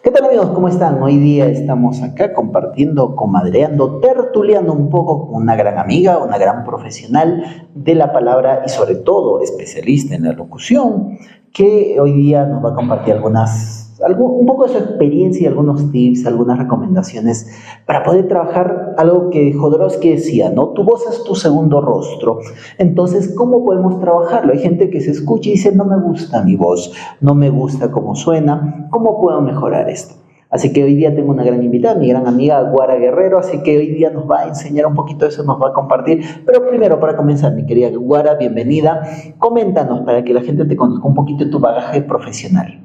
¿Qué tal amigos? ¿Cómo están? Hoy día estamos acá compartiendo, comadreando, tertuleando un poco con una gran amiga, una gran profesional de la palabra y sobre todo especialista en la locución, que hoy día nos va a compartir un poco de su experiencia y algunos tips, algunas recomendaciones para poder trabajar algo que Jodorowsky decía, ¿no? Tu voz es tu segundo rostro. Entonces, ¿cómo podemos trabajarlo? Hay gente que se escucha y dice, no me gusta mi voz, no me gusta cómo suena, ¿cómo puedo mejorar esto? Así que hoy día tengo una gran invitada, mi gran amiga Guara Guerrero, así que hoy día nos va a enseñar un poquito de eso, nos va a compartir. Pero primero, para comenzar, mi querida Guara, bienvenida. Coméntanos para que la gente te conozca un poquito de tu bagaje profesional.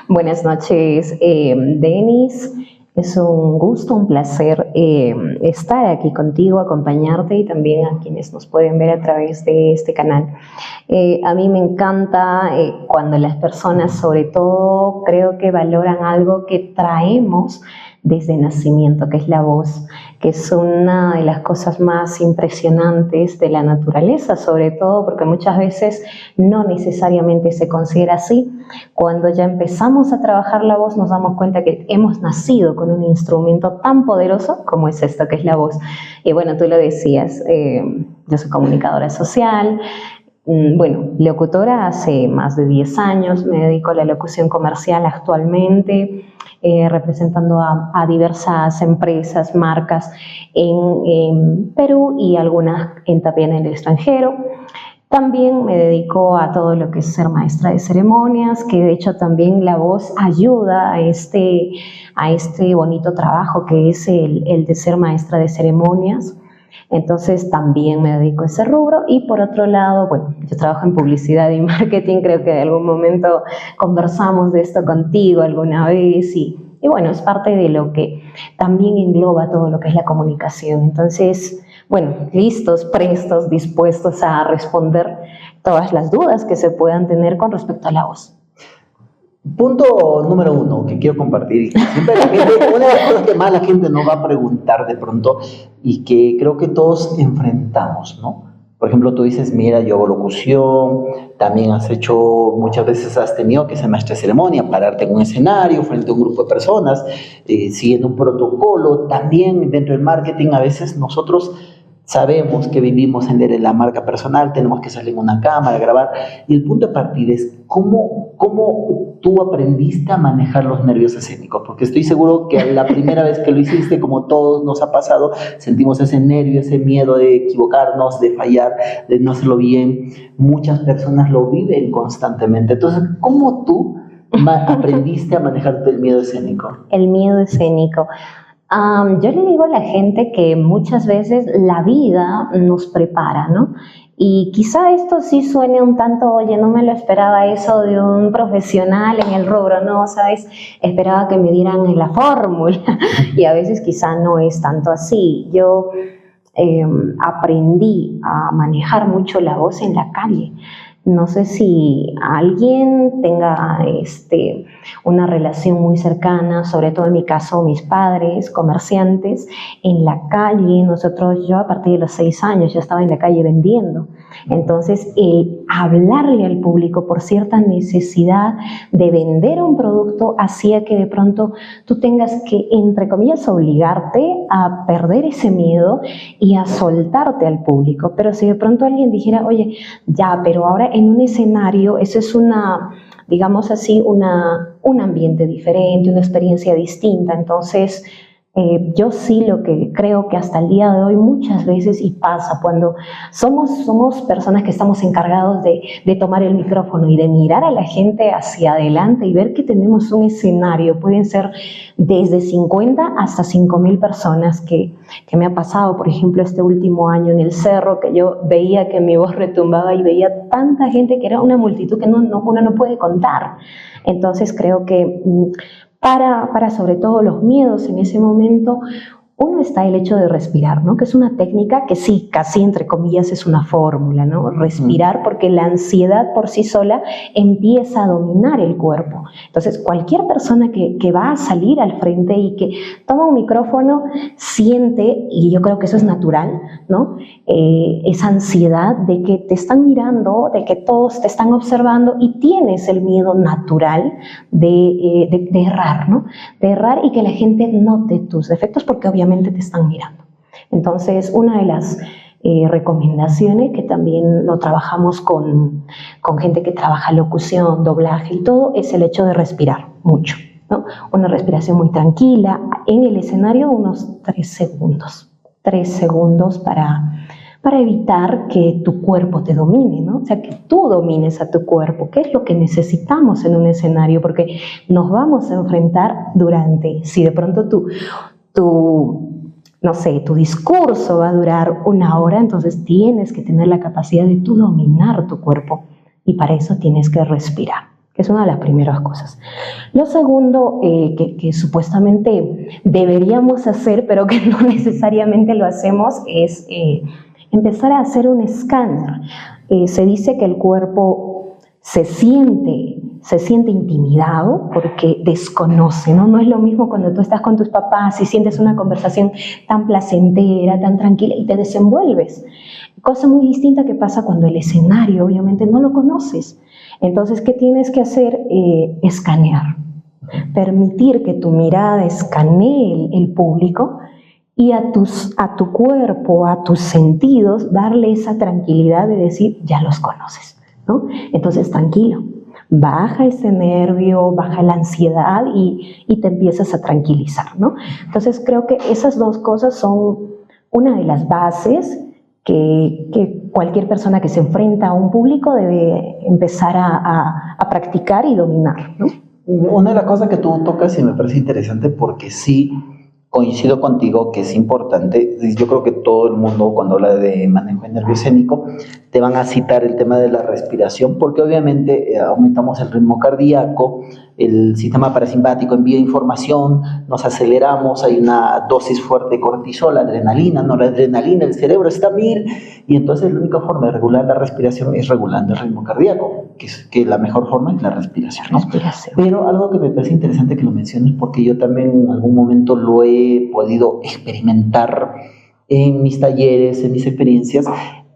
Buenas noches, Denis. Es un gusto, un placer estar aquí contigo, acompañarte y también a quienes nos pueden ver a través de este canal. A mí me encanta cuando las personas, sobre todo, creo que valoran algo que traemos desde nacimiento, que es la voz, que es una de las cosas más impresionantes de la naturaleza, sobre todo porque muchas veces no necesariamente se considera así. Cuando ya empezamos a trabajar la voz nos damos cuenta que hemos nacido con un instrumento tan poderoso como es esto, que es la voz. Y bueno, tú lo decías, yo soy comunicadora social, bueno, locutora hace más de 10 años, me dedico a la locución comercial actualmente, representando a diversas empresas, marcas en Perú y algunas también en el extranjero. También me dedico a todo lo que es ser maestra de ceremonias, que de hecho también la voz ayuda a este bonito trabajo que es el de ser maestra de ceremonias. Entonces también me dedico a ese rubro y por otro lado, bueno, yo trabajo en publicidad y marketing, creo que en algún momento conversamos de esto contigo alguna vez y bueno, es parte de lo que también engloba todo lo que es la comunicación. Entonces, bueno, listos, prestos, dispuestos a responder todas las dudas que se puedan tener con respecto a la voz. Punto número uno que quiero compartir. Siempre la gente, una de las cosas que más la gente nos va a preguntar de pronto y que creo que todos enfrentamos, ¿no? Por ejemplo, tú dices, mira, yo hago locución, también muchas veces has tenido que ser maestra de ceremonia, pararte en un escenario frente a un grupo de personas, siguiendo un protocolo. También dentro del marketing a veces nosotros sabemos que vivimos en la marca personal, tenemos que salir en una cámara, grabar, y el punto de partida es cómo tú aprendiste a manejar los nervios escénicos, porque estoy seguro que la primera vez que lo hiciste, como todos nos ha pasado, sentimos ese nervio, ese miedo de equivocarnos, de fallar, de no hacerlo bien. Muchas personas lo viven constantemente. Entonces, ¿cómo tú aprendiste a manejarte el miedo escénico? El miedo escénico. Yo le digo a la gente que muchas veces la vida nos prepara, ¿no? Y quizá esto sí suene un tanto, oye, no me lo esperaba eso de un profesional en el rubro, no, ¿sabes? Esperaba que me dieran la fórmula y a veces quizá no es tanto así. Yo aprendí a manejar mucho la voz en la calle. No sé si alguien tenga una relación muy cercana, sobre todo en mi caso mis padres, comerciantes, en la calle. Yo a partir de los 6 años ya estaba en la calle vendiendo. Entonces, el hablarle al público por cierta necesidad de vender un producto hacía que de pronto tú tengas que, entre comillas, obligarte a perder ese miedo y a soltarte al público. Pero si de pronto alguien dijera, oye, ya, pero ahora en un escenario, eso es digamos así, un ambiente diferente, una experiencia distinta. Entonces, yo sí lo que creo que hasta el día de hoy muchas veces, y pasa cuando somos personas que estamos encargados de tomar el micrófono y de mirar a la gente hacia adelante y ver que tenemos un escenario, pueden ser desde 50 hasta 5.000 personas que me ha pasado, por ejemplo, este último año en el cerro, que yo veía que mi voz retumbaba y veía tanta gente que era una multitud que uno no puede contar. Entonces creo que para sobre todo los miedos en ese momento, Uno está el hecho de respirar, ¿no? Que es una técnica que sí, casi entre comillas es una fórmula, ¿no? Respirar, porque la ansiedad por sí sola empieza a dominar el cuerpo. Entonces, cualquier persona que va a salir al frente y que toma un micrófono siente, y yo creo que eso es natural, ¿no? Esa ansiedad de que te están mirando, de que todos te están observando y tienes el miedo natural de errar, ¿no? De errar y que la gente note tus defectos porque obviamente te están mirando. Entonces, una de las recomendaciones, que también lo trabajamos con gente que trabaja locución, doblaje y todo, es el hecho de respirar mucho, ¿no? Una respiración muy tranquila, en el escenario unos 3 segundos. 3 segundos para evitar que tu cuerpo te domine, ¿no? O sea, que tú domines a tu cuerpo, que es lo que necesitamos en un escenario, porque nos vamos a enfrentar si de pronto no sé, tu discurso va a durar 1 hora, entonces tienes que tener la capacidad de tú dominar tu cuerpo, y para eso tienes que respirar, que es una de las primeras cosas. Lo segundo que supuestamente deberíamos hacer, pero que no necesariamente lo hacemos, es empezar a hacer un escáner. Se dice que el cuerpo se siente intimidado porque desconoce, ¿no? No es lo mismo cuando tú estás con tus papás y sientes una conversación tan placentera, tan tranquila y te desenvuelves. Cosa muy distinta que pasa cuando el escenario obviamente no lo conoces. Entonces, ¿qué tienes que hacer? Escanear. Permitir que tu mirada escanee el público y a tu cuerpo, a tus sentidos, darle esa tranquilidad de decir, ya los conoces, ¿no? Entonces, tranquilo. Baja ese nervio, baja la ansiedad y te empiezas a tranquilizar, ¿no? Entonces creo que esas 2 cosas son una de las bases que cualquier persona que se enfrenta a un público debe empezar a practicar y dominar, ¿no? Una de las cosas que tú tocas y me parece interesante, porque sí coincido contigo que es importante. Yo creo que todo el mundo, cuando habla de manejo de nervio escénico, te van a citar el tema de la respiración, porque obviamente aumentamos el ritmo cardíaco, el sistema parasimpático envía información, nos aceleramos, hay una dosis fuerte de cortisol, adrenalina, noradrenalina, el cerebro está a 1000, y entonces la única forma de regular la respiración es regulando el ritmo cardíaco, que la mejor forma es la respiración, ¿no? Pero algo que me parece interesante que lo menciones, porque yo también en algún momento lo he podido experimentar en mis talleres, en mis experiencias,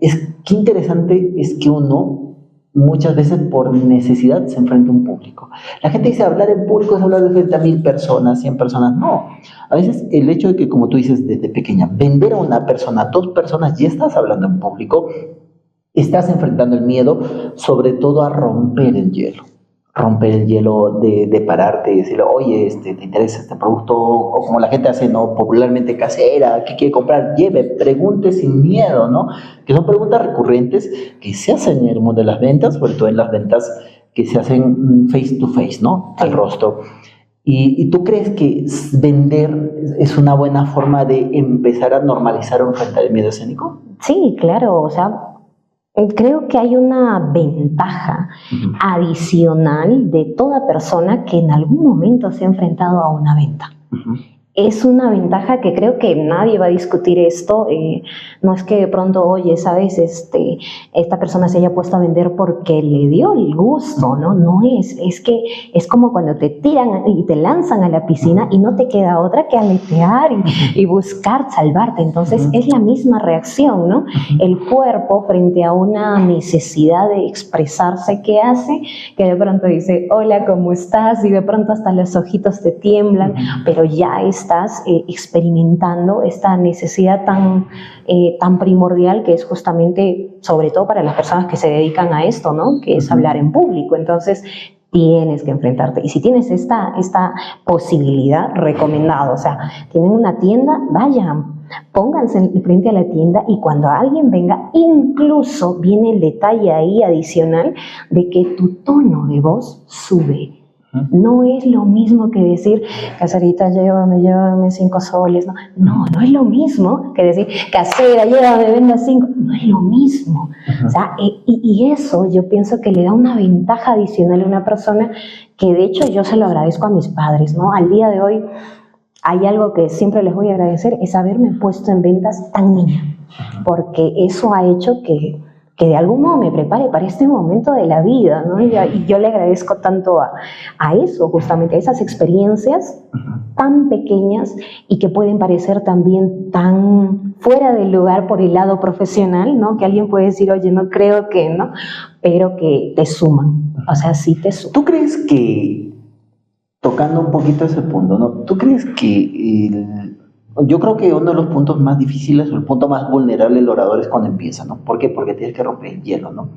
es que interesante es que uno muchas veces por necesidad se enfrenta a un público. La gente dice, hablar en público es hablar de frente a 1000 personas, 100 personas. No, a veces el hecho de que, como tú dices desde pequeña, vender a una persona, 2 personas, ya estás hablando en público, estás enfrentando el miedo, sobre todo a romper el hielo de pararte y decirle, oye, ¿te interesa este producto? O como la gente hace, ¿no? Popularmente casera, ¿qué quiere comprar? Lleve, pregunte sin miedo, ¿no? Que son preguntas recurrentes que se hacen en el mundo de las ventas, sobre todo en las ventas que se hacen face to face, ¿no? Al rostro. ¿Y tú crees que vender es una buena forma de empezar a normalizar o enfrentar el miedo escénico? Sí, claro, o sea, creo que hay una ventaja adicional de toda persona que en algún momento se ha enfrentado a una venta. Es una ventaja que creo que nadie va a discutir esto. No es que de pronto, oye, ¿sabes? Esta persona se haya puesto a vender porque le dio el gusto, ¿no? No es que es como cuando te tiran y te lanzan a la piscina y no te queda otra que aletear y buscar salvarte. Entonces es la misma reacción, ¿no? El cuerpo frente a una necesidad de expresarse, ¿qué hace? Que de pronto dice, hola, ¿cómo estás? Y de pronto hasta los ojitos te tiemblan, pero ya estás experimentando esta necesidad tan primordial que es justamente, sobre todo para las personas que se dedican a esto, ¿no? Que es hablar en público. Entonces tienes que enfrentarte. Y si tienes esta posibilidad, recomendado. O sea, tienen una tienda, vayan, pónganse frente a la tienda y cuando alguien venga, incluso viene el detalle ahí adicional de que tu tono de voz sube. No es lo mismo que decir, caserita, llévame 5 soles. No es lo mismo que decir, casera, llévame, venda 5. No es lo mismo. O sea, y eso yo pienso que le da una ventaja adicional a una persona que de hecho yo se lo agradezco a mis padres, ¿no? Al día de hoy, hay algo que siempre les voy a agradecer, es haberme puesto en ventas tan niña, porque eso ha hecho que de algún modo me prepare para este momento de la vida, ¿no? Y yo le agradezco tanto a eso, justamente, a esas experiencias tan pequeñas y que pueden parecer también tan fuera del lugar por el lado profesional, ¿no? Que alguien puede decir, oye, no creo que, ¿no? Pero que te suman, o sea, sí te suman. ¿Tú crees que, tocando un poquito ese punto, ¿no? ¿Tú crees que yo creo que uno de los puntos más difíciles o el punto más vulnerable del orador es cuando empieza, ¿no? ¿Por qué? Porque tienes que romper el hielo, ¿no?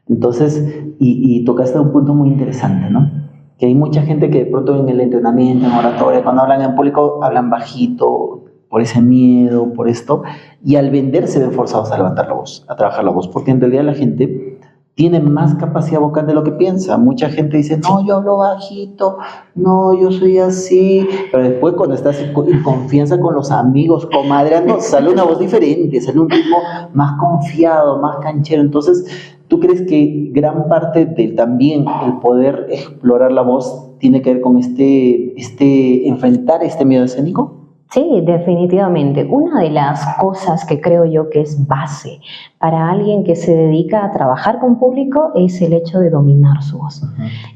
Entonces, y tocaste un punto muy interesante, ¿no? Que hay mucha gente que de pronto en el entrenamiento, en oratoria, cuando hablan en público, hablan bajito, por ese miedo, por esto, y al vender se ven forzados a levantar la voz, a trabajar la voz, porque en realidad la gente tiene más capacidad vocal de lo que piensa. Mucha gente dice, no, yo hablo bajito, no, yo soy así, pero después cuando estás en confianza con los amigos, comadreando, sale una voz diferente, sale un ritmo más confiado, más canchero. Entonces, ¿tú crees que gran parte de también el poder explorar la voz tiene que ver con enfrentar este miedo escénico? Sí, definitivamente. Una de las cosas que creo yo que es base para alguien que se dedica a trabajar con público es el hecho de dominar su voz.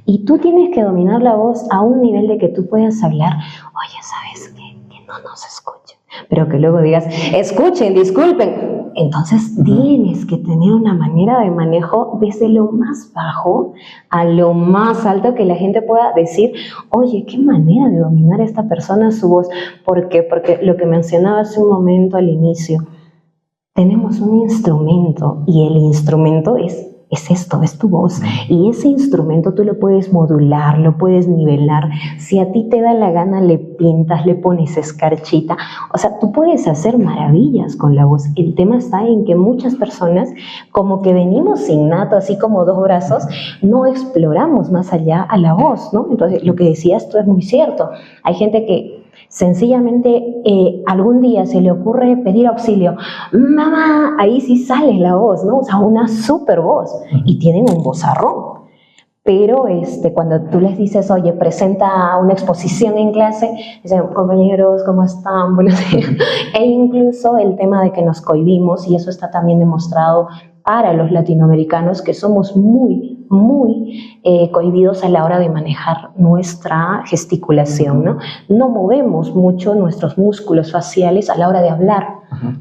Y tú tienes que dominar la voz a un nivel de que tú puedas hablar, oye, ¿sabes qué? Que no nos escuchen. Pero que luego digas, escuchen, disculpen. Entonces tienes que tener una manera de manejo desde lo más bajo a lo más alto, que la gente pueda decir, oye, qué manera de dominar a esta persona su voz. ¿Por qué? Porque lo que mencionaba hace un momento al inicio, tenemos un instrumento y el instrumento es esto, es tu voz. Y ese instrumento tú lo puedes modular, lo puedes nivelar. Si a ti te da la gana, le pintas, le pones escarchita. O sea, tú puedes hacer maravillas con la voz. El tema está en que muchas personas, como que venimos innato, así como dos brazos, no exploramos más allá a la voz, ¿no? Entonces, lo que decías tú es muy cierto. Hay gente que sencillamente algún día se le ocurre pedir auxilio, mamá, ahí sí sale la voz, ¿no? O sea, una súper voz, y tienen un vozarrón. Pero cuando tú les dices, oye, presenta una exposición en clase, dicen, compañeros, ¿cómo están? Buenos días. E incluso el tema de que nos cohibimos, y eso está también demostrado para los latinoamericanos, que somos muy cohibidos a la hora de manejar nuestra gesticulación, ¿no? No movemos mucho nuestros músculos faciales a la hora de hablar,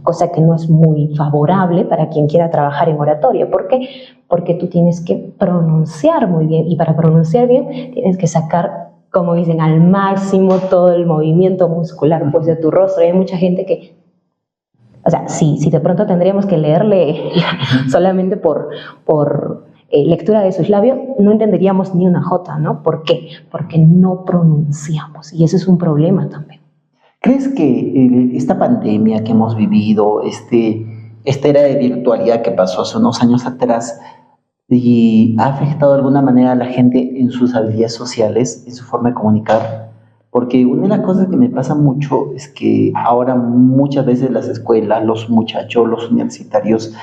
cosa que no es muy favorable para quien quiera trabajar en oratoria. ¿Por qué? Porque tú tienes que pronunciar muy bien, y para pronunciar bien tienes que sacar, como dicen, al máximo todo el movimiento muscular pues, de tu rostro. Y hay mucha gente que, o sea, si de pronto tendríamos que leerle solamente por lectura de sus labios, no entenderíamos ni una jota, ¿no? ¿Por qué? Porque no pronunciamos, y ese es un problema también. ¿Crees que esta pandemia que hemos vivido, esta era de virtualidad que pasó hace unos años atrás, y ha afectado de alguna manera a la gente en sus habilidades sociales, en su forma de comunicar? Porque una de las cosas que me pasa mucho es que ahora muchas veces las escuelas, los muchachos, los universitarios,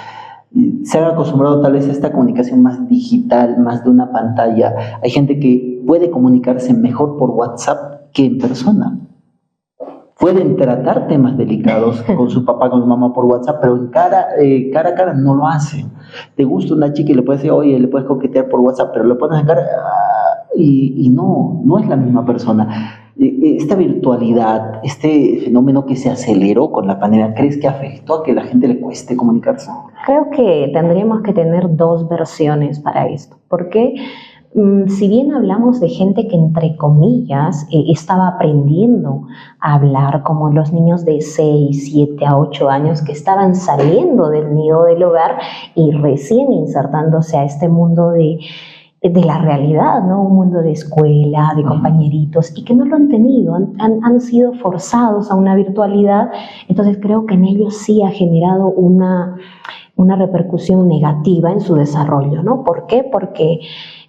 se han acostumbrado tal vez a esta comunicación más digital, más de una pantalla. Hay gente que puede comunicarse mejor por WhatsApp que en persona. Pueden tratar temas delicados con su papá, con su mamá por WhatsApp, pero en cara a cara no lo hacen. Te gusta una chica y le puedes decir, oye, le puedes coquetear por WhatsApp, pero le pones en cara y no es la misma persona. Esta virtualidad, este fenómeno que se aceleró con la pandemia, ¿crees que afectó a que a la gente le cueste comunicarse? Creo que tendríamos que tener dos versiones para esto, porque si bien hablamos de gente que, entre comillas, estaba aprendiendo a hablar, como los niños de 6, 7 a 8 años que estaban saliendo del nido del hogar y recién insertándose a este mundo de la realidad, ¿no? Un mundo de escuela, de compañeritos, y que no lo han tenido, han sido forzados a una virtualidad. Entonces creo que en ellos sí ha generado una repercusión negativa en su desarrollo, ¿no? ¿Por qué? Porque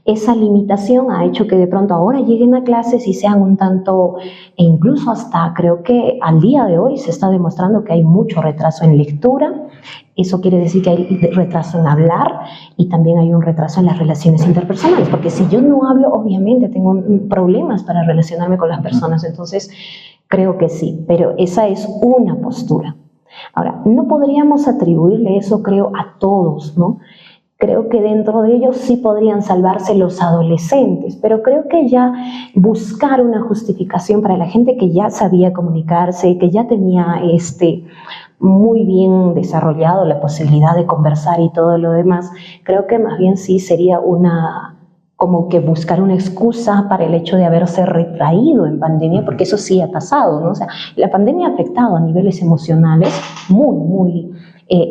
esa limitación ha hecho que de pronto ahora lleguen a clases y sean un tanto, e incluso hasta creo que al día de hoy se está demostrando que hay mucho retraso en lectura. Eso quiere decir que hay retraso en hablar, y también hay un retraso en las relaciones interpersonales, porque si yo no hablo, obviamente tengo problemas para relacionarme con las personas. Entonces, Creo que sí, pero esa es una postura. Ahora, no podríamos atribuirle eso, creo, a todos, ¿no? Creo que dentro de ellos sí podrían salvarse los adolescentes, pero creo que ya buscar una justificación para la gente que ya sabía comunicarse, que ya tenía muy bien desarrollado la posibilidad de conversar y todo lo demás, creo que más bien sí sería como que buscar una excusa para el hecho de haberse retraído en pandemia, porque eso sí ha pasado, ¿no? O sea, la pandemia ha afectado a niveles emocionales muy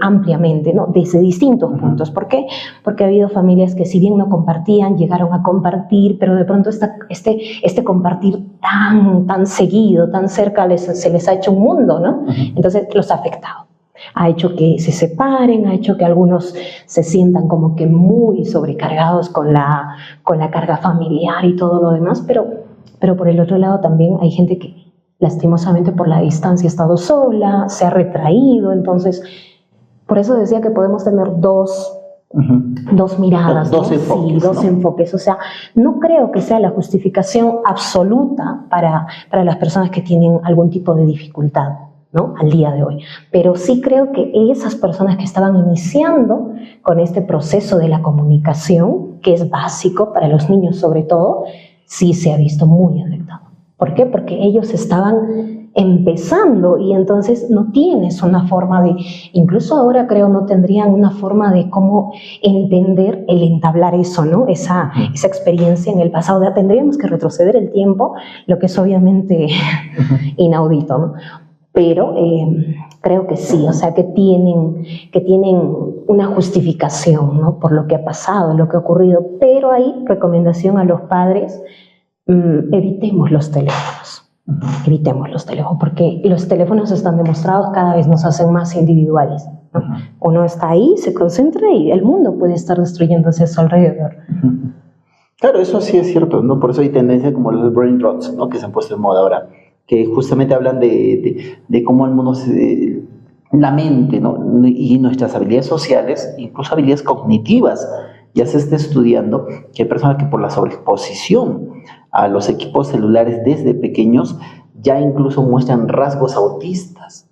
ampliamente, ¿no? Desde distintos puntos. ¿Por qué? Porque ha habido familias que si bien no compartían, llegaron a compartir, pero de pronto este compartir tan seguido, tan cerca, se les ha hecho un mundo, ¿no? Entonces los ha afectado. Ha hecho que se separen, ha hecho que algunos se sientan como que muy sobrecargados con la carga familiar y todo lo demás, pero por el otro lado también hay gente que lastimosamente por la distancia ha estado sola, se ha retraído, entonces por eso decía que podemos tener dos miradas, dos ¿no? enfoques, sí, dos enfoques. O sea, no creo que sea la justificación absoluta para las personas que tienen algún tipo de dificultad, ¿no? Al día de hoy. Pero sí creo que esas personas que estaban iniciando con este proceso de la comunicación, que es básico para los niños sobre todo, sí se ha visto muy afectado. ¿Por qué? Porque ellos estaban empezando y entonces no tienes una forma incluso ahora creo no tendrían una forma de cómo entender el entablar eso, ¿no? Esa experiencia en el pasado. Ya tendríamos que retroceder el tiempo, lo que es obviamente inaudito, ¿no? Pero creo que sí, o sea, que tienen una justificación, ¿no? Por lo que ha pasado, lo que ha ocurrido, pero hay recomendación a los padres, evitemos los teléfonos. Evitemos los teléfonos, porque los teléfonos están demostrados, cada vez nos hacen más individuales, ¿no? Uno está ahí, se concentra y el mundo puede estar destruyéndose a su alrededor. Claro, eso sí es cierto, ¿no? Por eso hay tendencias como los brain rots, ¿no? Que se han puesto de moda ahora, que justamente hablan de cómo el mundo la mente, ¿no? Y nuestras habilidades sociales, incluso habilidades cognitivas. Ya se está estudiando que hay personas que por la sobreexposición a los equipos celulares desde pequeños ya incluso muestran rasgos autistas.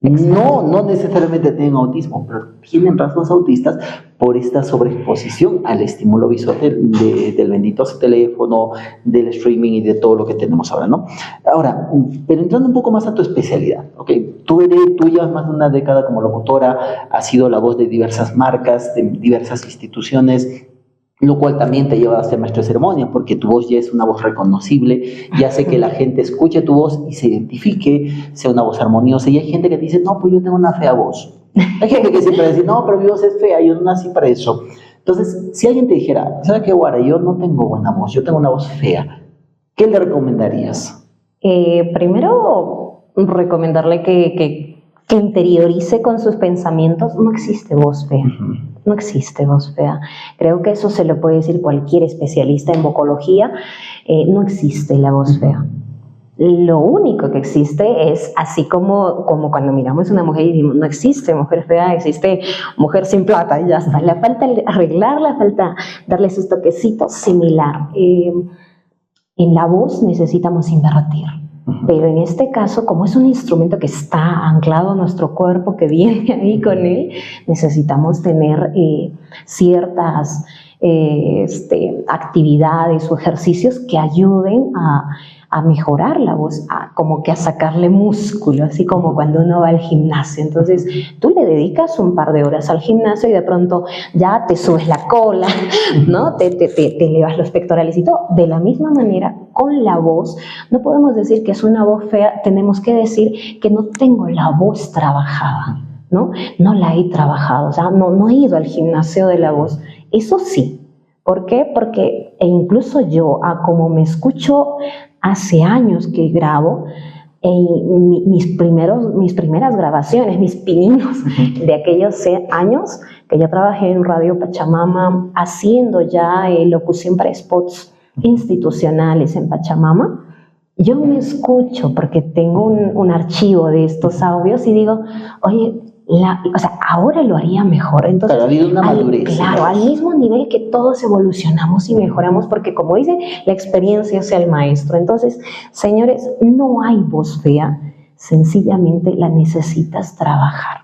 No necesariamente tienen autismo, pero tienen rasgos autistas por esta sobreexposición al estímulo visual del bendito teléfono, del streaming y de todo lo que tenemos ahora, ¿no? Ahora, pero entrando un poco más a tu especialidad, ¿ok? Tú llevas más de una década como locutora, has sido la voz de diversas marcas, de diversas instituciones, lo cual también te lleva a ser maestro de ceremonia, porque tu voz ya es una voz reconocible, y hace que la gente escuche tu voz y se identifique, sea una voz armoniosa. Y hay gente que te dice, no, pues yo tengo una fea voz. Hay gente que siempre dice, no, pero mi voz es fea, yo no nací para eso. Entonces, si alguien te dijera, ¿sabes qué, Guara? Yo no tengo buena voz, yo tengo una voz fea, ¿qué le recomendarías? Primero, recomendarle que interiorice con sus pensamientos. No existe voz fea. No existe voz fea. Creo que eso se lo puede decir cualquier especialista en vocología. No existe la voz fea. Lo único que existe es así como cuando miramos a una mujer y decimos, no existe mujer fea, existe mujer sin plata y ya está. Le falta arreglarla, falta darle sus toquecitos similar. En la voz necesitamos invertir. Pero en este caso, como es un instrumento que está anclado a nuestro cuerpo, que viene ahí con él, necesitamos tener ciertas actividades o ejercicios que ayuden a mejorar la voz, como que a sacarle músculo, así como cuando uno va al gimnasio. Entonces, tú le dedicas un par de horas al gimnasio y de pronto ya te subes la cola, ¿no? Te elevas los pectorales y todo. De la misma manera, con la voz, no podemos decir que es una voz fea, tenemos que decir que no tengo la voz trabajada, ¿no? No la he trabajado, o sea, no he ido al gimnasio de la voz. Eso sí. ¿Por qué? Porque incluso yo, como me escucho hace años que grabo, mis primeras grabaciones, mis pininos de aquellos años que yo trabajé en Radio Pachamama haciendo ya locución para spots institucionales en Pachamama, yo me escucho porque tengo un archivo de estos audios y digo, oye, o sea, ahora lo haría mejor. Entonces, Claro, ha habido una madurez. Claro, al mismo nivel que todos evolucionamos y mejoramos, porque como dicen, la experiencia es el maestro. Entonces, señores, no hay voz fea, sencillamente la necesitas trabajar.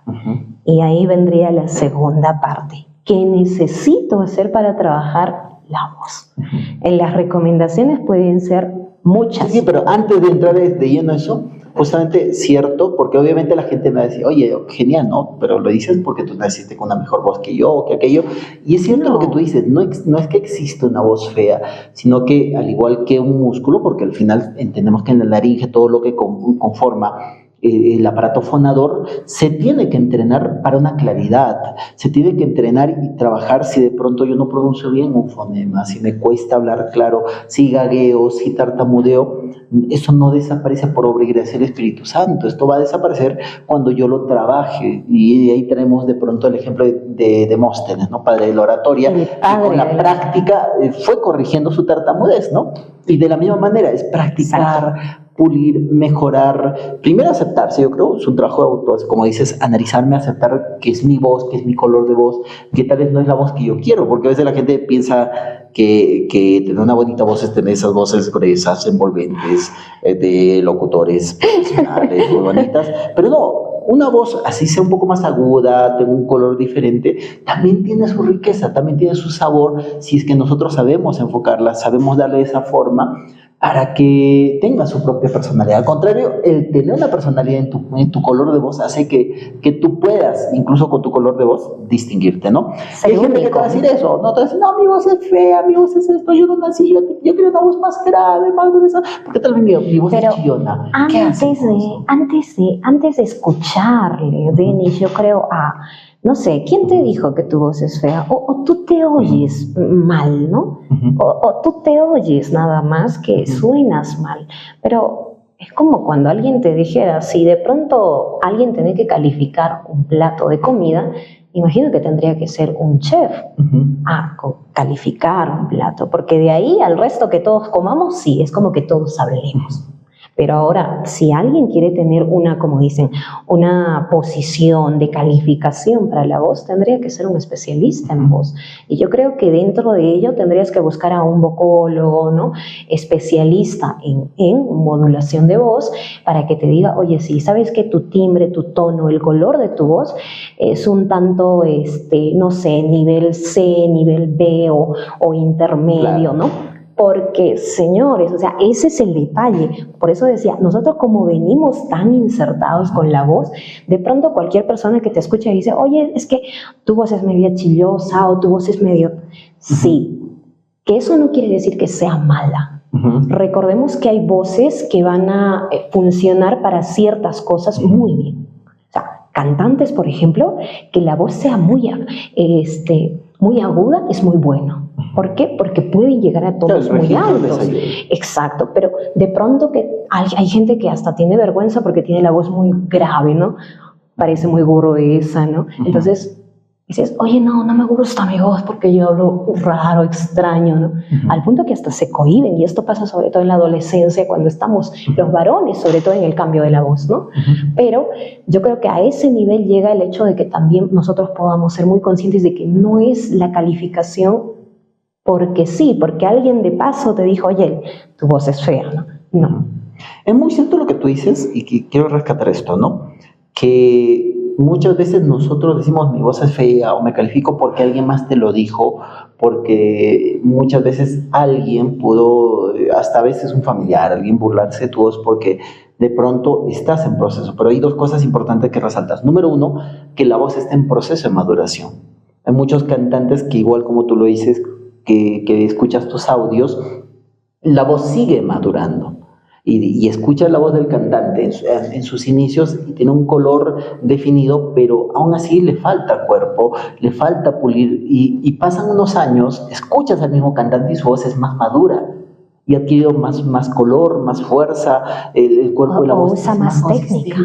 Y ahí vendría la segunda parte. ¿Qué necesito hacer para trabajar la voz? En las recomendaciones pueden ser muchas. Sí, pero antes de entrar de lleno a eso, justamente cierto, porque obviamente la gente me va a decir, oye, genial, ¿no? Pero lo dices porque tú naciste con una mejor voz que yo o que aquello. Y es cierto lo que tú dices, no es que exista una voz fea, sino que al igual que un músculo, porque al final entendemos que en la laringe todo lo que conforma el aparato fonador se tiene que entrenar para una claridad, se tiene que entrenar y trabajar si de pronto yo no pronuncio bien un fonema, si me cuesta hablar claro, si gagueo, si tartamudeo, eso no desaparece por obra y gracia del Espíritu Santo, esto va a desaparecer cuando yo lo trabaje, y ahí tenemos de pronto el ejemplo de Demóstenes, ¿no? Padre de la oratoria, que con la práctica fue corrigiendo su tartamudez, ¿no? Y de la misma manera es practicar, pulir, mejorar, primero aceptarse, yo creo, es un trabajo de auto, como dices, analizarme, aceptar que es mi voz, que es mi color de voz, que tal vez no es la voz que yo quiero, porque a veces la gente piensa que tener una bonita voz es tener esas voces gruesas, envolventes, de locutores profesionales, muy bonitas, pero no, una voz así sea un poco más aguda, tenga un color diferente, también tiene su riqueza, también tiene su sabor, si es que nosotros sabemos enfocarla, sabemos darle esa forma para que tenga su propia personalidad. Al contrario, el tener una personalidad en tu color de voz hace que tú puedas, incluso con tu color de voz, distinguirte, ¿no? Y hay gente que te va a decir eso, no te va a decir, no, mi voz es fea, mi voz es esto, yo no nací, yo quiero una voz más grave, más gruesa, porque tal vez mi voz es chillona. Antes de escucharle, Denis, yo creo, no sé, ¿quién te dijo que tu voz es fea? O tú te oyes mal, ¿no? O tú te oyes nada más que suenas mal. Pero es como cuando alguien te dijera, si de pronto alguien tiene que calificar un plato de comida, imagino que tendría que ser un chef calificar un plato, porque de ahí al resto que todos comamos, sí, es como que todos hablemos. Pero ahora, si alguien quiere tener como dicen, una posición de calificación para la voz, tendría que ser un especialista en voz. Y yo creo que dentro de ello tendrías que buscar a un vocólogo, ¿no? Especialista en modulación de voz, para que te diga, oye, si sabes que tu timbre, tu tono, el color de tu voz es un tanto, no sé, nivel C, nivel B o intermedio, claro, ¿no? Porque, señores, o sea, ese es el detalle. Por eso decía, nosotros como venimos tan insertados con la voz, de pronto cualquier persona que te escuche dice, oye, es que tu voz es media chillosa o tu voz es medio... Sí, que eso no quiere decir que sea mala. Recordemos que hay voces que van a funcionar para ciertas cosas muy bien. O sea, cantantes, por ejemplo, que la voz sea muy aguda es muy bueno. ¿Por qué? Porque pueden llegar a tonos muy altos. Exacto, pero de pronto que hay gente que hasta tiene vergüenza porque tiene la voz muy grave, ¿no? Parece muy gruesa, ¿no? Entonces dices, oye, no me gusta mi voz porque yo hablo raro, extraño, ¿no? Al punto que hasta se cohíben, y esto pasa sobre todo en la adolescencia, cuando estamos los varones, sobre todo en el cambio de la voz, ¿no? Pero yo creo que a ese nivel llega el hecho de que también nosotros podamos ser muy conscientes de que no es la calificación porque sí, porque alguien de paso te dijo, oye, tu voz es fea, ¿no? No. Es muy cierto lo que tú dices, y que quiero rescatar esto, ¿no? Que muchas veces nosotros decimos mi voz es fea o me califico porque alguien más te lo dijo, porque muchas veces alguien pudo, hasta a veces un familiar, alguien burlarse de tu voz porque de pronto estás en proceso. Pero hay dos cosas importantes que resaltas. Número uno, que la voz está en proceso de maduración. Hay muchos cantantes que igual como tú lo dices, que escuchas tus audios, la voz sigue madurando. Y escuchas la voz del cantante en sus inicios y tiene un color definido, pero aún así le falta cuerpo, le falta pulir, y pasan unos años, escuchas al mismo cantante y su voz es más madura y ha adquirido más color, más fuerza, el cuerpo de la voz usa más técnica,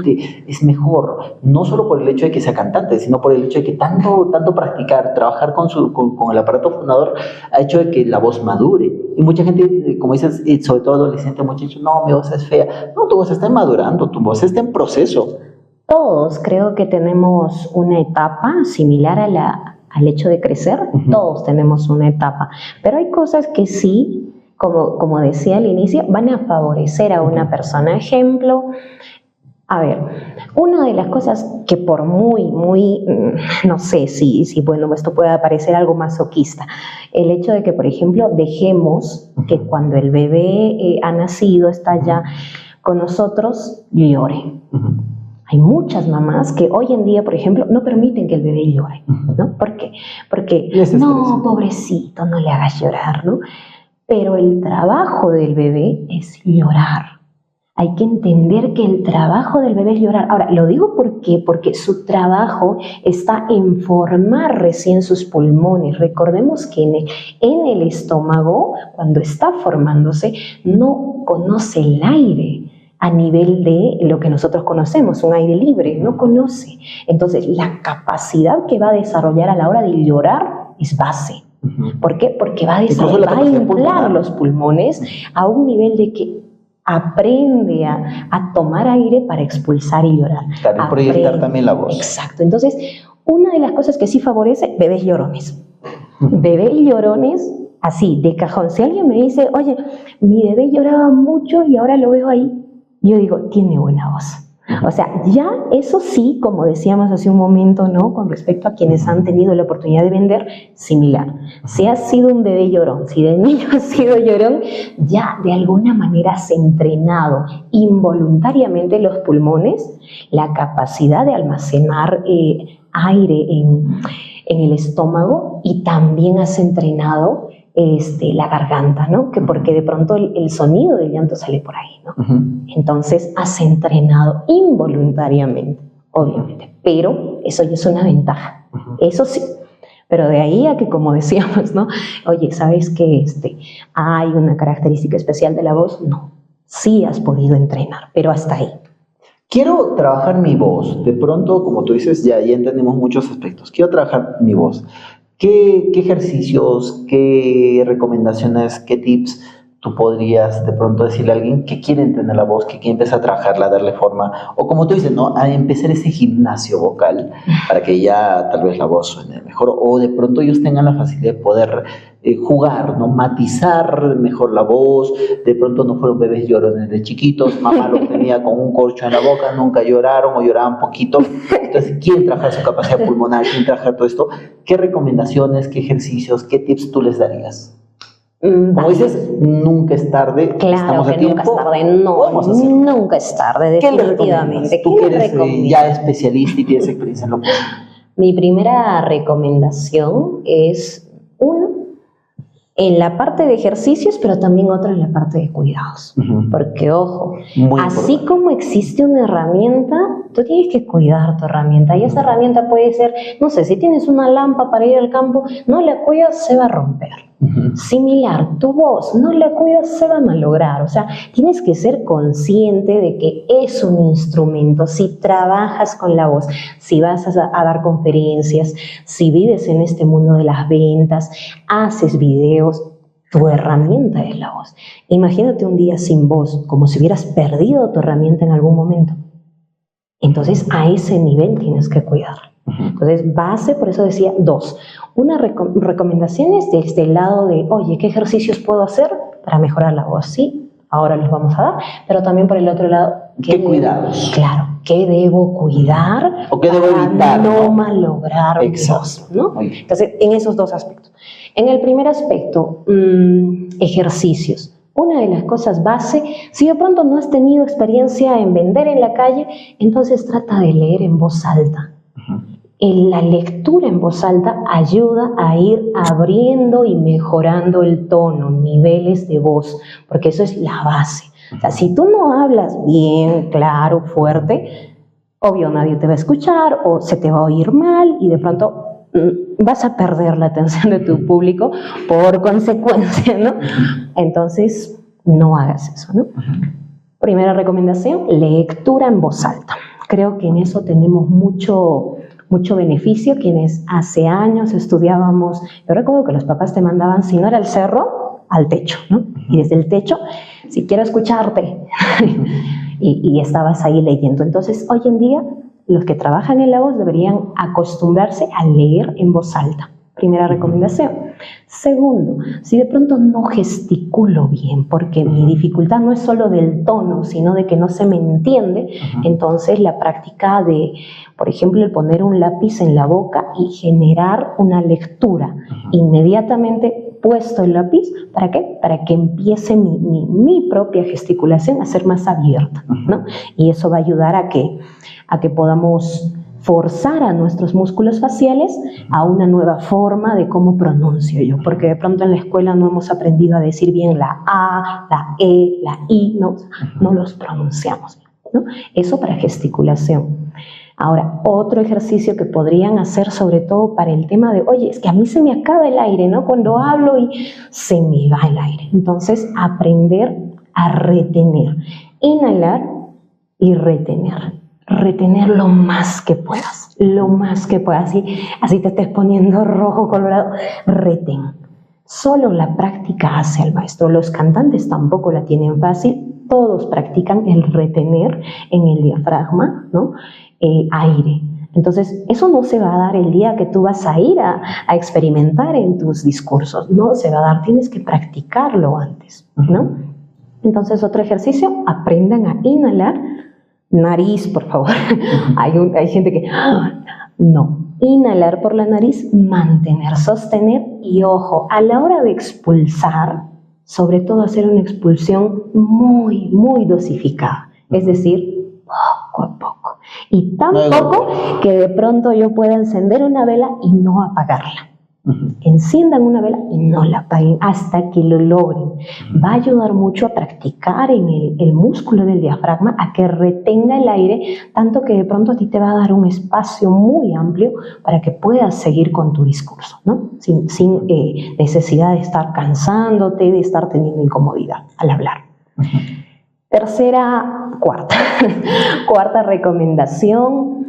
es mejor, no solo por el hecho de que sea cantante, sino por el hecho de que tanto practicar, trabajar con el aparato fonador ha hecho de que la voz madure. Y mucha gente, como dices, sobre todo adolescente, muchachos, no, mi voz es fea. No, tu voz está madurando, tu voz está en proceso. Todos creo que tenemos una etapa similar al hecho de crecer. Todos tenemos una etapa, pero hay cosas que sí, como decía al inicio, van a favorecer a una persona. Ejemplo, a ver, una de las cosas que por muy, no sé si bueno, esto puede parecer algo masoquista, el hecho de que, por ejemplo, dejemos que cuando el bebé ha nacido, está ya con nosotros, llore. Hay muchas mamás que hoy en día, por ejemplo, no permiten que el bebé llore, ¿no? ¿Por qué? Porque, no, pobrecito, no le hagas llorar, ¿no? Pero el trabajo del bebé es llorar. Hay que entender que el trabajo del bebé es llorar. Ahora, lo digo porque su trabajo está en formar recién sus pulmones. Recordemos que en el estómago, cuando está formándose, no conoce el aire a nivel de lo que nosotros conocemos, un aire libre, no conoce. Entonces, la capacidad que va a desarrollar a la hora de llorar es base. ¿Por qué? Porque va a inflar los pulmones a un nivel de que aprende a tomar aire para expulsar y llorar. Claro, y proyectar también la voz. Exacto. Entonces, una de las cosas que sí favorece, bebés llorones. Bebés llorones, así, de cajón. Si alguien me dice, oye, mi bebé lloraba mucho y ahora lo veo ahí, yo digo, tiene buena voz. O sea, ya eso sí, como decíamos hace un momento, ¿no? Con respecto a quienes han tenido la oportunidad de vender, similar. Si has sido un bebé llorón, si de niño has sido llorón, ya de alguna manera has entrenado involuntariamente los pulmones, la capacidad de almacenar aire en el estómago, y también has entrenado la garganta, ¿no? Que porque de pronto el sonido del llanto sale por ahí, ¿no? Entonces has entrenado involuntariamente, obviamente, pero eso ya es una ventaja, eso sí. Pero de ahí a que, como decíamos, ¿no? Oye, ¿sabes que hay una característica especial de la voz? No, sí has podido entrenar, pero hasta ahí. Quiero trabajar mi voz. De pronto, como tú dices, ya entendemos muchos aspectos. Quiero trabajar mi voz. ¿Qué ejercicios, qué recomendaciones, qué tips tú podrías de pronto decirle a alguien que quiere entender la voz, que quiere empezar a trabajarla, a darle forma? O como tú dices, ¿no? A empezar ese gimnasio vocal para que ya tal vez la voz suene mejor. O de pronto ellos tengan la facilidad de poder jugar, ¿no? Matizar mejor la voz. De pronto no fueron bebés llorones de chiquitos, mamá los tenía con un corcho en la boca, nunca lloraron o lloraban poquito. Entonces, ¿quieren trabajar su capacidad pulmonar? ¿Quieren trabajar todo esto? ¿Qué recomendaciones, qué ejercicios, qué tips tú les darías? Como dices, nunca es tarde. Claro, estamos que a tiempo. Nunca es tarde, no, nunca es tarde, definitivamente. Tú que eres ya especialista y tienes experiencia en lo que... Mi primera recomendación es, uno, en la parte de ejercicios, pero también otra en la parte de cuidados. Porque, ojo, así como existe una herramienta, tú tienes que cuidar tu herramienta. Y esa herramienta puede ser, no sé, si tienes una lámpara para ir al campo, no la cuidas, se va a romper. Similar, tu voz, no la cuidas, se va a malograr. O sea, tienes que ser consciente de que es un instrumento. Si trabajas con la voz, si vas a dar conferencias, si vives en este mundo de las ventas, haces videos, tu herramienta es la voz. Imagínate un día sin voz, como si hubieras perdido tu herramienta en algún momento. Entonces, a ese nivel tienes que cuidar. Entonces, base, por eso decía, dos. Una recomendación es desde el lado de, oye, ¿qué ejercicios puedo hacer para mejorar la voz? Sí, ahora los vamos a dar, pero también por el otro lado, ¿qué cuidados? Claro, ¿qué debo cuidar? ¿O qué debo evitar? No malograr mi voz, ¿no? Entonces, en esos dos aspectos. En el primer aspecto, ejercicios. Una de las cosas base, si de pronto no has tenido experiencia en vender en la calle, entonces trata de leer en voz alta. La lectura en voz alta ayuda a ir abriendo y mejorando el tono, niveles de voz, porque eso es la base. O sea, si tú no hablas bien, claro, fuerte, obvio nadie te va a escuchar o se te va a oír mal y de pronto vas a perder la atención de tu público por consecuencia, ¿no? Entonces, no hagas eso, ¿no? Primera recomendación, lectura en voz alta. Creo que en eso tenemos mucho beneficio. Quienes hace años estudiábamos, yo recuerdo que los papás te mandaban, si no era al cerro, al techo, ¿no? Y desde el techo, si quiero escucharte, y estabas ahí leyendo. Entonces, hoy en día, los que trabajan en la voz deberían acostumbrarse a leer en voz alta. Primera recomendación. Segundo, si de pronto no gesticulo bien, porque mi dificultad no es solo del tono, sino de que no se me entiende, entonces la práctica de, por ejemplo, el poner un lápiz en la boca y generar una lectura inmediatamente puesto el lápiz, ¿para qué? Para que empiece mi propia gesticulación a ser más abierta, ¿no? Y eso va a ayudar a que podamos forzar a nuestros músculos faciales a una nueva forma de cómo pronuncio yo, porque de pronto en la escuela no hemos aprendido a decir bien la A, la E, la I, no los pronunciamos, ¿no? Eso para gesticulación. Ahora, otro ejercicio que podrían hacer, sobre todo para el tema de, oye, es que a mí se me acaba el aire, ¿no? Cuando hablo y se me va el aire. Entonces, aprender a retener, inhalar y retener. Retener lo más que puedas, así te estés poniendo rojo, colorado, retén. Solo la práctica hace al maestro. Los cantantes tampoco la tienen fácil, todos practican el retener en el diafragma, ¿no? Aire. Entonces, eso no se va a dar el día que tú vas a ir a experimentar en tus discursos, no se va a dar, tienes que practicarlo antes, ¿no? Entonces, otro ejercicio, aprendan a inhalar. Nariz, por favor. Hay gente que... No. Inhalar por la nariz, mantener, sostener y ojo, a la hora de expulsar, sobre todo hacer una expulsión muy, muy dosificada. Es decir, poco a poco. Y tan poco que de pronto yo pueda encender una vela y no apagarla. Enciendan una vela y no la apaguen hasta que lo logren. Va a ayudar mucho a practicar en el músculo del diafragma a que retenga el aire, tanto que de pronto a ti te va a dar un espacio muy amplio para que puedas seguir con tu discurso, ¿no? Sin necesidad de estar cansándote, de estar teniendo incomodidad al hablar. Cuarta recomendación.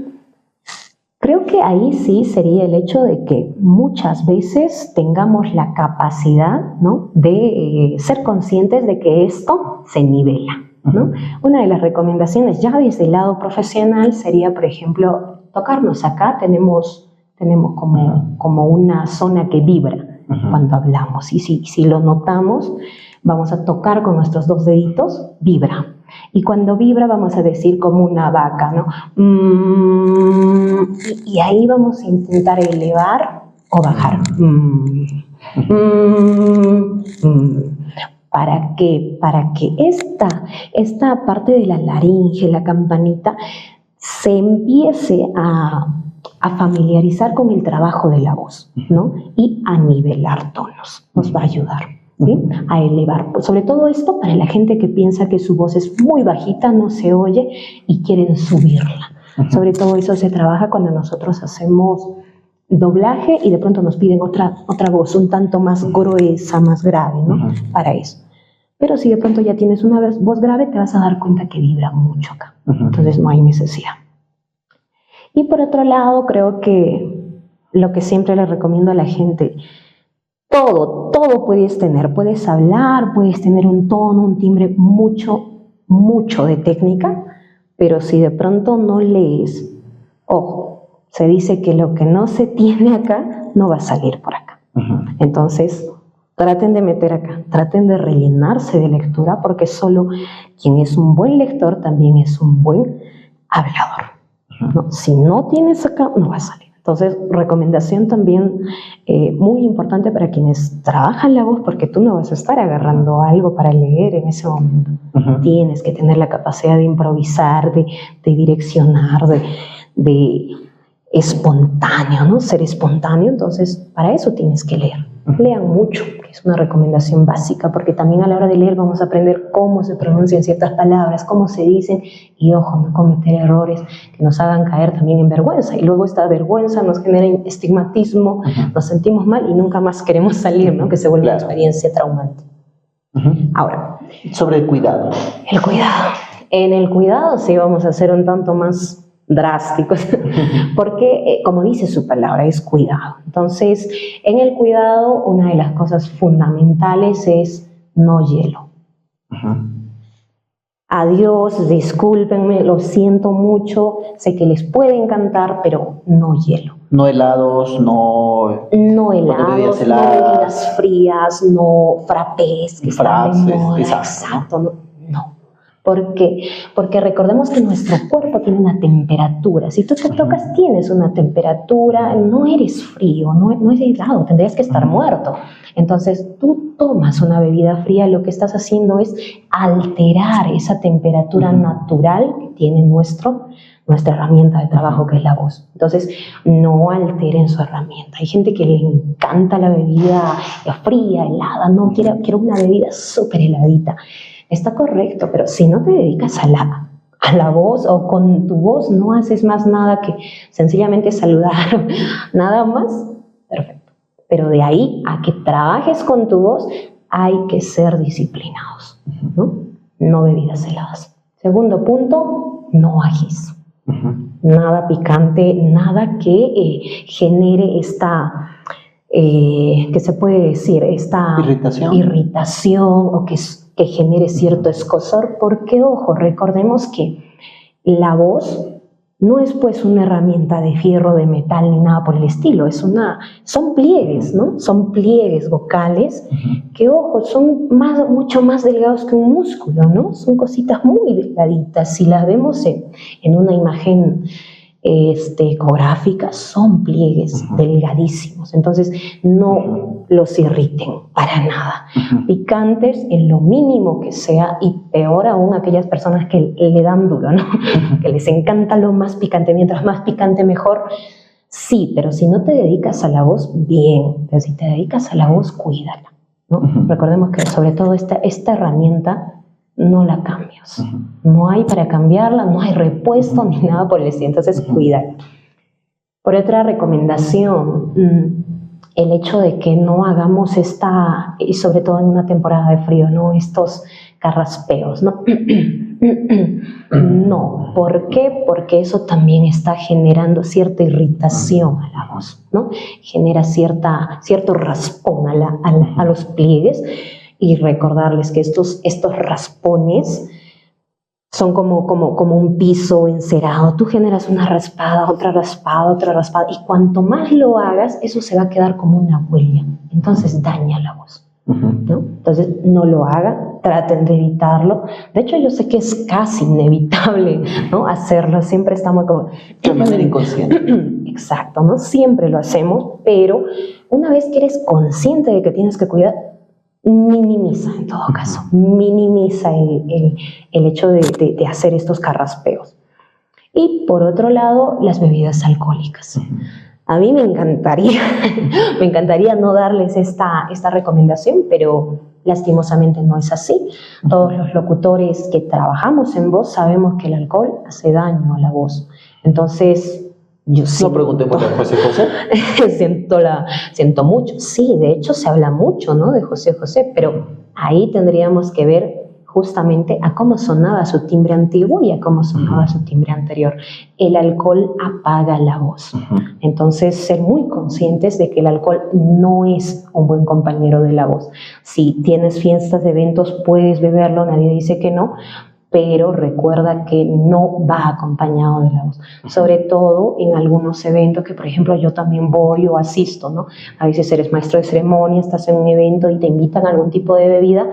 Creo que ahí sí sería el hecho de que muchas veces tengamos la capacidad, ¿no?, de ser conscientes de que esto se nivela, ¿no? Una de las recomendaciones ya desde el lado profesional sería, por ejemplo, tocarnos acá. Tenemos como una zona que vibra cuando hablamos, y si lo notamos, vamos a tocar con nuestros dos deditos, vibra. Y cuando vibra vamos a decir como una vaca, ¿no? Y ahí vamos a intentar elevar o bajar. ¿Para qué? Para que esta parte de la laringe, la campanita, se empiece a familiarizar con el trabajo de la voz, ¿no? Y a nivelar tonos. Nos va a ayudar, ¿sí?, a elevar. Sobre todo esto para la gente que piensa que su voz es muy bajita, no se oye y quieren subirla. Sobre todo eso se trabaja cuando nosotros hacemos doblaje y de pronto nos piden otra voz un tanto más gruesa, más grave, ¿no? Para eso. Pero si de pronto ya tienes una voz grave, te vas a dar cuenta que vibra mucho acá. Entonces no hay necesidad. Y por otro lado, creo que lo que siempre le recomiendo a la gente, todo puedes tener. Puedes hablar, puedes tener un tono, un timbre, mucho de técnica, pero si de pronto no lees, ojo, se dice que lo que no se tiene acá no va a salir por acá. Entonces, traten de meter acá, traten de rellenarse de lectura, porque solo quien es un buen lector también es un buen hablador, ¿no? Si no tienes acá, no va a salir. Entonces, recomendación también muy importante para quienes trabajan la voz, porque tú no vas a estar agarrando algo para leer en ese momento. Tienes que tener la capacidad de improvisar, de direccionar, de espontáneo, ¿no? Ser espontáneo. Entonces, para eso tienes que leer. Lean mucho, que es una recomendación básica, porque también a la hora de leer vamos a aprender cómo se pronuncian ciertas palabras, cómo se dicen, y ojo, no cometer errores que nos hagan caer también en vergüenza, y luego esta vergüenza nos genera estigmatismo, nos sentimos mal y nunca más queremos salir, ¿no? Que se vuelve una experiencia traumante. Ahora, sobre el cuidado. El cuidado. En el cuidado sí vamos a ser un tanto más drásticos, porque como dice su palabra, es cuidado. Entonces, en el cuidado, una de las cosas fundamentales es no hielo. adiós, discúlpenme, lo siento mucho, sé que les puede encantar, pero no hielo. No helados, no... No bebidas helados, no heladas. bebidas frías, no frappés que están de Frases, moda, exacto, ¿no? no. ¿Por qué? Porque recordemos que nuestro cuerpo tiene una temperatura. Si tú te tocas, tienes una temperatura, no eres frío, no es helado, tendrías que estar muerto. Entonces, tú tomas una bebida fría, lo que estás haciendo es alterar esa temperatura natural que tiene nuestra herramienta de trabajo, que es la voz. Entonces, no alteren su herramienta. Hay gente que le encanta la bebida fría, helada, no, quiero una bebida súper heladita. Está correcto, pero si no te dedicas a la voz, o con tu voz no haces más nada que sencillamente saludar, nada más, perfecto. Pero de ahí a que trabajes con tu voz, hay que ser disciplinados, ¿no? No bebidas heladas. Segundo punto, no ajís. Nada picante, nada que genere esta... ¿qué se puede decir? Esta irritación o que genere cierto escozor, porque, ojo, recordemos que la voz no es pues una herramienta de fierro, de metal, ni nada por el estilo, son pliegues, ¿no? Son pliegues vocales que, ojo, son mucho más delgados que un músculo, ¿no? Son cositas muy delgaditas. Si las vemos en una imagen ecográfica, son pliegues delgadísimos. Entonces, no los irriten para nada. Picantes en lo mínimo que sea, y peor aún aquellas personas que le dan duro, ¿no? Que les encanta lo más picante, mientras más picante mejor. Sí, pero si no te dedicas a la voz, bien, pero si te dedicas a la voz, cuídala, ¿no? Recordemos que sobre todo esta herramienta no la cambias. No hay para cambiarla, no hay repuesto ni nada por el estilo. Entonces, cuídala. Por otra recomendación, el hecho de que no hagamos y sobre todo en una temporada de frío, ¿no? Estos carraspeos, ¿no? No. ¿Por qué? Porque eso también está generando cierta irritación a la voz, ¿no? Genera cierto raspón a los pliegues. Y recordarles que estos raspones son como un piso encerado. Tú generas una raspada, otra raspada, otra raspada, y cuanto más lo hagas, eso se va a quedar como una huella. Entonces daña la voz, ¿no? Entonces no lo hagan, traten de evitarlo. De hecho, yo sé que es casi inevitable, ¿no? Hacerlo. Siempre estamos como... De manera inconsciente. Exacto, ¿no? Siempre lo hacemos, pero una vez que eres consciente de que tienes que cuidar, minimiza, en todo caso, minimiza el hecho de hacer estos carraspeos. Y por otro lado, las bebidas alcohólicas. A mí me encantaría no darles esta recomendación, pero lastimosamente no es así. Todos los locutores que trabajamos en voz sabemos que el alcohol hace daño a la voz. Entonces, yo no pregunté por José José. siento mucho. Sí, de hecho se habla mucho, ¿no? De José José, pero ahí tendríamos que ver justamente a cómo sonaba su timbre antiguo y a cómo sonaba su timbre anterior. El alcohol apaga la voz. Entonces, ser muy conscientes de que el alcohol no es un buen compañero de la voz. Si tienes fiestas, eventos, puedes beberlo, nadie dice que no, pero recuerda que no va acompañado de la voz. Sobre todo en algunos eventos que, por ejemplo, yo también voy o asisto, ¿no? A veces eres maestro de ceremonia, estás en un evento y te invitan a algún tipo de bebida.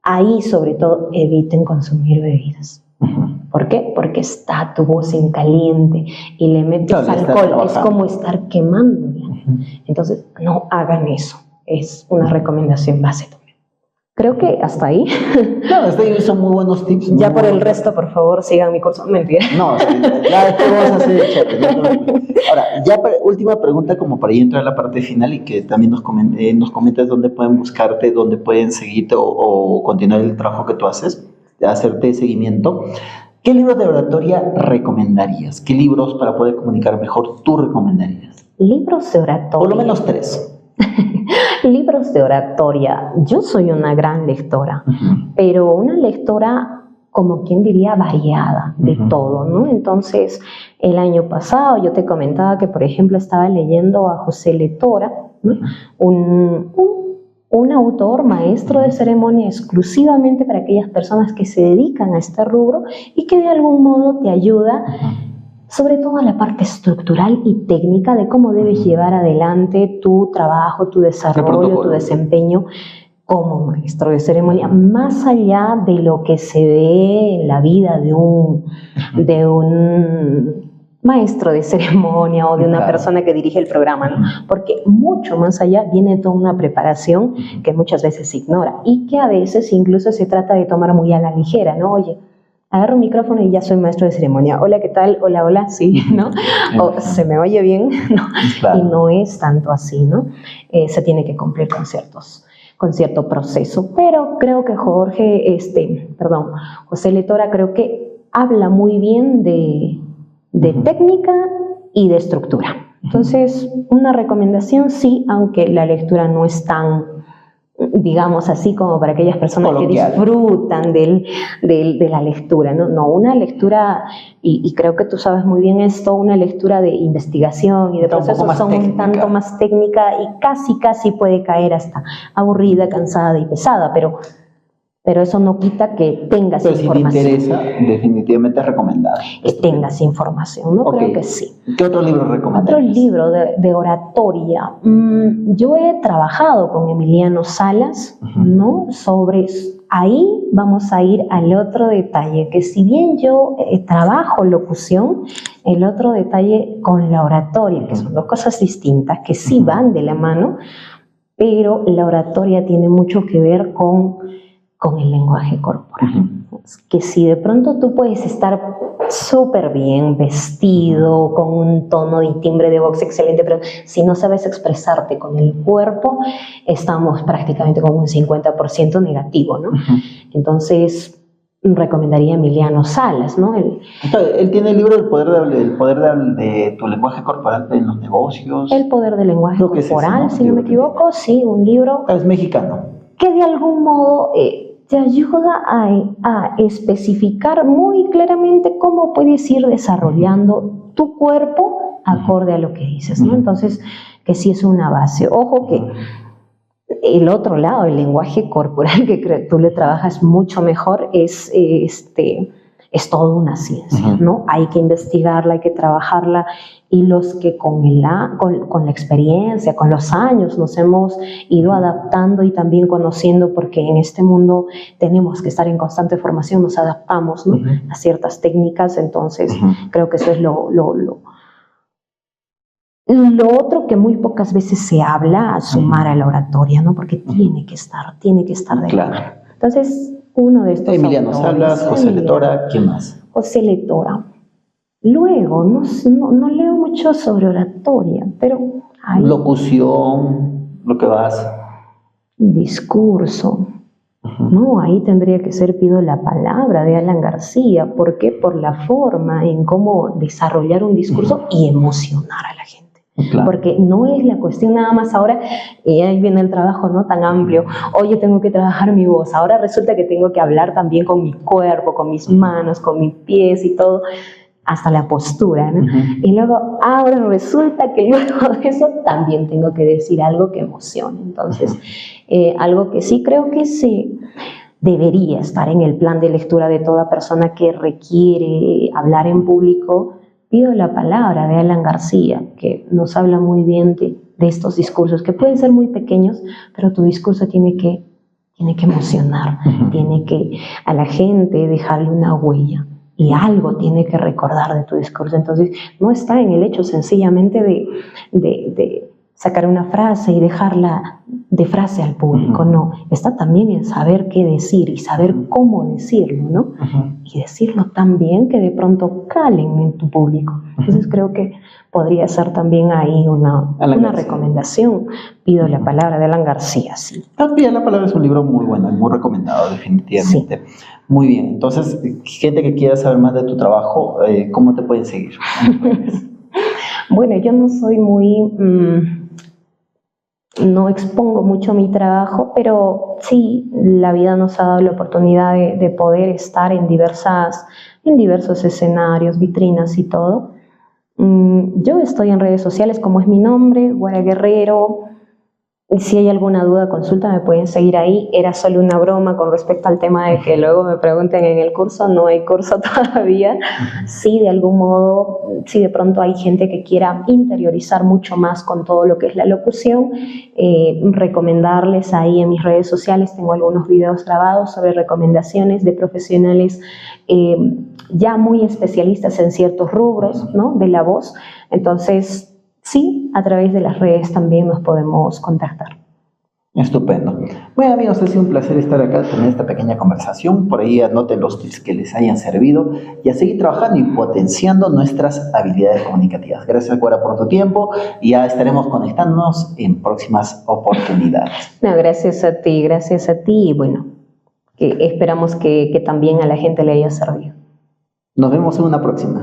Ahí, sobre todo, eviten consumir bebidas. ¿Por qué? Porque está tu voz en caliente y le metes alcohol, es como estar quemándola. Entonces, no hagan eso. Es una recomendación base también. Creo que hasta ahí. No, hasta ahí son muy buenos tips. Ya por el resto, por favor, sigan mi curso. Mentira. No, ya después vamos a hacer el chat. Ahora, ya última pregunta como para ir a entrar a la parte final y que también nos comentes dónde pueden buscarte, dónde pueden seguirte o continuar el trabajo que tú haces, hacerte seguimiento. ¿Qué libros de oratoria recomendarías? ¿Qué libros para poder comunicar mejor tú recomendarías? Libros de oratoria. Por lo menos 3. Libros de oratoria. Yo soy una gran lectora, pero una lectora, como quien diría, variada de todo, ¿no? Entonces, el año pasado yo te comentaba que, por ejemplo, estaba leyendo a José Letora, ¿no? un un autor, maestro de ceremonia, exclusivamente para aquellas personas que se dedican a este rubro y que de algún modo te ayuda, sobre todo a la parte estructural y técnica de cómo debes llevar adelante tu trabajo, tu desarrollo, tu desempeño como maestro de ceremonia, más allá de lo que se ve en la vida de un maestro de ceremonia o de una persona que dirige el programa, ¿no? Porque mucho más allá viene toda una preparación que muchas veces se ignora y que a veces incluso se trata de tomar muy a la ligera, ¿no? Oye, agarro un micrófono y ya soy maestro de ceremonia. Hola, ¿qué tal? Hola, hola, sí, ¿no? O se me oye bien, ¿no? Claro. Y no es tanto así, ¿no? Se tiene que cumplir con cierto proceso. Pero creo que José Letora creo que habla muy bien de técnica y de estructura. Entonces, una recomendación sí, aunque la lectura no es tan, digamos así, como para aquellas personas coloquial, que disfrutan de la lectura, ¿no? No, una lectura, y creo que tú sabes muy bien esto, una lectura de investigación y de procesos son un tanto más técnica y casi puede caer hasta aburrida, cansada y pesada, pero eso no quita que tengas información. Si te interesa, definitivamente es recomendado. Que tengas información, ¿no? Creo que sí. ¿Qué otro libro recomiendas? Otro libro de oratoria. Yo he trabajado con Emiliano Salas, ¿no? Ahí vamos a ir al otro detalle, que si bien yo trabajo locución, el otro detalle con la oratoria, que son dos cosas distintas, que sí van de la mano, pero la oratoria tiene mucho que ver con el lenguaje corporal. Que si de pronto tú puedes estar súper bien vestido, con un tono y timbre de voz excelente, pero si no sabes expresarte con el cuerpo, estamos prácticamente con un 50% negativo, ¿no? Entonces, recomendaría a Emiliano Salas, ¿no? Él tiene el libro El poder de tu lenguaje corporal en los negocios. El poder del lenguaje corporal, si no me equivoco, sí, un libro. Es mexicano. Que de algún modo te ayuda a especificar muy claramente cómo puedes ir desarrollando tu cuerpo acorde a lo que dices, ¿no? Entonces, que sí es una base. Ojo que el otro lado, el lenguaje corporal, que tú le trabajas mucho mejor, es toda una ciencia, ¿no? Hay que investigarla, hay que trabajarla, y los que con la experiencia, con los años nos hemos ido adaptando y también conociendo, porque en este mundo tenemos que estar en constante formación, nos adaptamos, ¿no? A ciertas técnicas. Entonces creo que eso es lo otro que muy pocas veces se habla, a sumar a la oratoria, ¿no? Porque tiene que estar de claro. Entonces, uno de estos Emiliano Salas, José Letora, ¿quién más? José Letora. Luego, no leo mucho sobre oratoria, pero hay locución, lo que vas. Discurso. No, ahí tendría que ser Pido la Palabra de Alan García. ¿Por qué? Por la forma en cómo desarrollar un discurso y emocionar a la gente. Claro. Porque no es la cuestión nada más ahora, y ahí viene el trabajo, ¿no? Tan amplio. Oye, tengo que trabajar mi voz. Ahora resulta que tengo que hablar también con mi cuerpo, con mis manos, con mis pies y todo, hasta la postura, ¿no? Y luego, ahora resulta que luego de eso también tengo que decir algo que emocione. Entonces, algo que sí creo que sí debería estar en el plan de lectura de toda persona que requiere hablar en público, Pido la Palabra de Alan García, que nos habla muy bien de estos discursos, que pueden ser muy pequeños, pero tu discurso tiene que emocionar, tiene que a la gente dejarle una huella. Y algo tiene que recordar de tu discurso. Entonces, no está en el hecho sencillamente de sacar una frase y dejarla de frase al público, no. Está también en saber qué decir y saber cómo decirlo, ¿no? Y decirlo tan bien que de pronto calen en tu público. Entonces, creo que podría ser también ahí una recomendación. Pido la Palabra de Alan García, sí. Pido la Palabra es un libro muy bueno, muy recomendado, definitivamente. Sí. Muy bien, entonces, gente que quiera saber más de tu trabajo, ¿cómo te pueden seguir? Bueno, yo no soy no expongo mucho mi trabajo, pero sí, la vida nos ha dado la oportunidad de poder estar en diversos escenarios, vitrinas y todo. Yo estoy en redes sociales, como es mi nombre, Guara Guerrero. Y si hay alguna duda, consulta, me pueden seguir ahí. Era solo una broma con respecto al tema de que luego me pregunten en el curso. No hay curso todavía. Sí, de algún modo, si de pronto hay gente que quiera interiorizar mucho más con todo lo que es la locución, recomendarles ahí en mis redes sociales. Tengo algunos videos grabados sobre recomendaciones de profesionales ya muy especialistas en ciertos rubros, ¿no?, de la voz. Entonces, sí, a través de las redes también nos podemos contactar. Estupendo. Bueno, amigos, ha sido un placer estar acá, tener esta pequeña conversación. Por ahí anoten los tips que les hayan servido y a seguir trabajando y potenciando nuestras habilidades comunicativas. Gracias, Cora, por tu tiempo y ya estaremos conectándonos en próximas oportunidades. No, gracias a ti y bueno, que esperamos que también a la gente le haya servido. Nos vemos en una próxima.